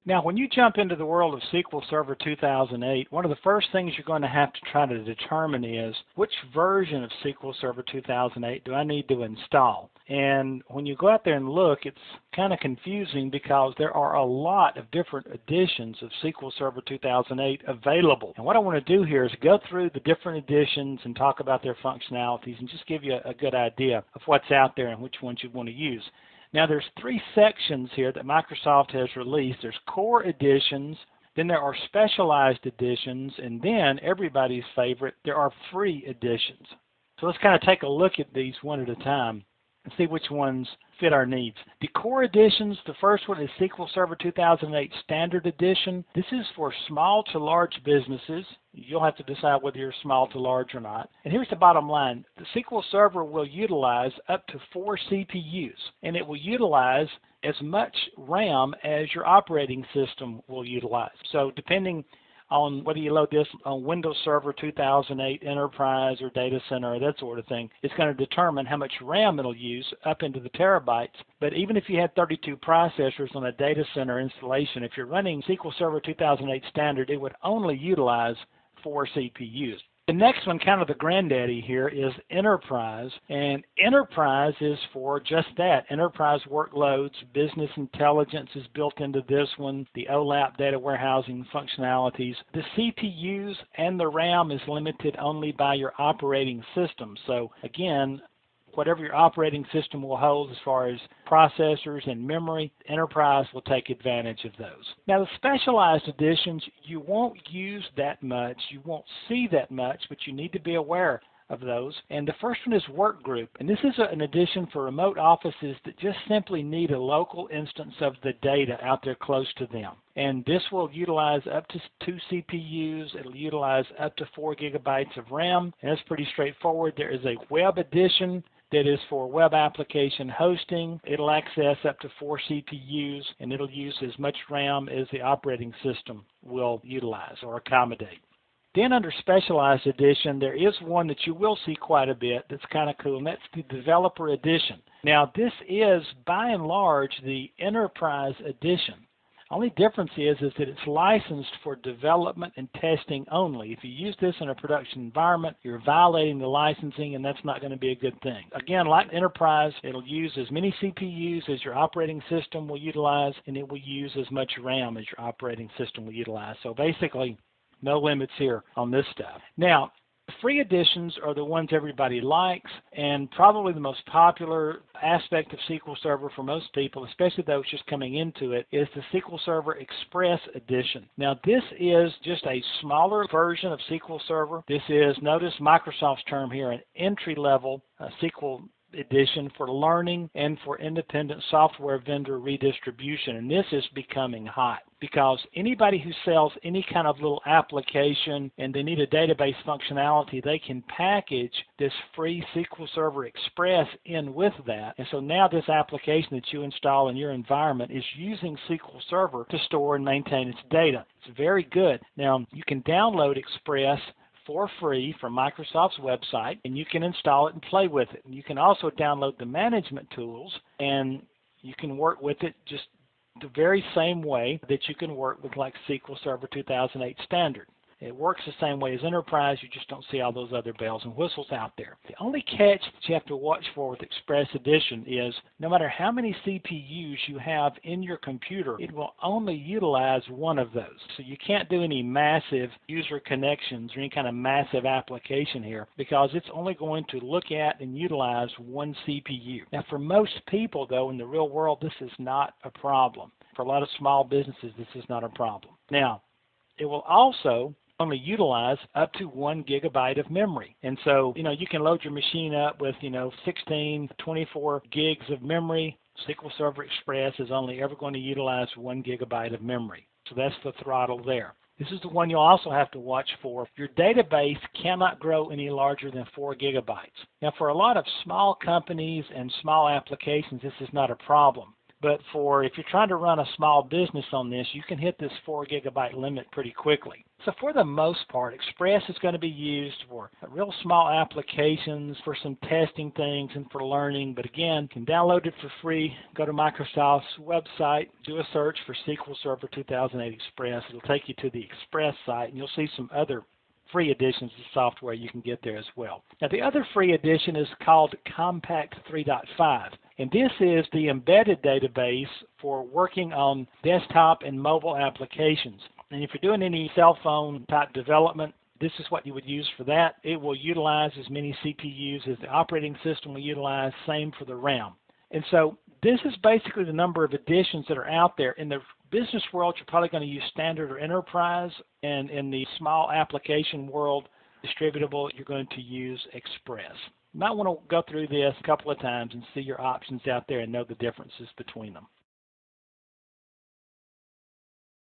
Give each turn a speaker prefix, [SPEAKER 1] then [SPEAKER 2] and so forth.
[SPEAKER 1] Now, when you jump into the world of SQL Server 2008, one of the first things you're going to have to try to determine is which version of SQL Server 2008 do I need to install? And when you go out there and look, it's kind of confusing because there are a lot of different editions of SQL Server 2008 available. And what I want to do here is go through the different editions and talk about their functionalities and just give you a good idea of what's out there and which ones you want to use. Now, there's three sections here that Microsoft has released. There's core editions, then there are specialized editions, and then everybody's favorite, there are free editions. So let's kind of take a look at these one at a time and see which ones fit our needs. The core editions, the first one is SQL Server 2008 Standard Edition. This is for small to large businesses. You'll have to decide whether you're small to large or not. And here's the bottom line. The SQL Server will utilize up to 4 CPUs, and it will utilize as much RAM as your operating system will utilize. So depending on whether you load this on Windows Server 2008 Enterprise or Data Center or that sort of thing, it's going to determine how much RAM it'll use up into the terabytes. But even if you had 32 processors on a Data Center installation, if you're running SQL Server 2008 Standard, it would only utilize 4 CPUs. The next one, kind of the granddaddy here, is Enterprise, and Enterprise is for just that. Enterprise workloads, business intelligence is built into this one, the OLAP data warehousing functionalities. The CPUs and the RAM is limited only by your operating system. So again, whatever your operating system will hold as far as processors and memory, Enterprise will take advantage of those. Now, the specialized editions, you won't use that much, you won't see that much, but you need to be aware of those. And the first one is Workgroup, and this is an edition for remote offices that just simply need a local instance of the data out there close to them. And this will utilize up to 2 CPUs. It'll utilize up to 4 gigabytes of RAM, and it's pretty straightforward. There is a web edition that is for web application hosting. It'll access up to 4 CPUs, and it'll use as much RAM as the operating system will utilize or accommodate. Then under Specialized Edition, there is one that you will see quite a bit that's kind of cool, and that's the Developer Edition. Now, this is, by and large, the Enterprise Edition. Only difference is that it's licensed for development and testing only. If you use this in a production environment, you're violating the licensing, and that's not going to be a good thing. Again, like Enterprise, it'll use as many CPUs as your operating system will utilize, and it will use as much RAM as your operating system will utilize. So basically, no limits here on this stuff. Now, free editions are the ones everybody likes, and probably the most popular aspect of SQL Server for most people, especially those just coming into it, is the SQL Server Express Edition. Now, this is just a smaller version of SQL Server. This is, notice Microsoft's term here, an entry-level SQL edition for learning and for independent software vendor redistribution, and this is becoming hot because anybody who sells any kind of little application and they need a database functionality, they can package this free SQL Server Express in with that. And so now this application that you install in your environment is using SQL Server to store and maintain its data. It's very good. Now, you can download Express for free from Microsoft's website, and you can install it and play with it. And you can also download the management tools, and you can work with it just the very same way that you can work with like SQL Server 2008 Standard. It works the same way as Enterprise, you just don't see all those other bells and whistles out there. The only catch that you have to watch for with Express Edition is no matter how many CPUs you have in your computer, it will only utilize one of those. So you can't do any massive user connections or any kind of massive application here because it's only going to look at and utilize one CPU. Now, for most people, though, in the real world, this is not a problem. For a lot of small businesses, this is not a problem. Now, it will also only utilize up to 1 gigabyte of memory. And so, you can load your machine up with, 16, 24 gigs of memory. SQL Server Express is only ever going to utilize 1 gigabyte of memory. So that's the throttle there. This is the one you'll also have to watch for. Your database cannot grow any larger than 4 gigabytes. Now, for a lot of small companies and small applications, this is not a problem. But if you're trying to run a small business on this, you can hit this 4 gigabyte limit pretty quickly. So for the most part, Express is going to be used for real small applications, for some testing things, and for learning. But again, you can download it for free. Go to Microsoft's website, do a search for SQL Server 2008 Express. It'll take you to the Express site, and you'll see some other free editions of software you can get there as well. Now, the other free edition is called Compact 3.5, and this is the embedded database for working on desktop and mobile applications. And if you're doing any cell phone type development, this is what you would use for that. It will utilize as many CPUs as the operating system will utilize, same for the RAM. And so this is basically the number of editions that are out there. In the business world, you're probably going to use standard or enterprise, and in the small application world, distributable, you're going to use Express. You might want to go through this a couple of times and see your options out there and know the differences between them.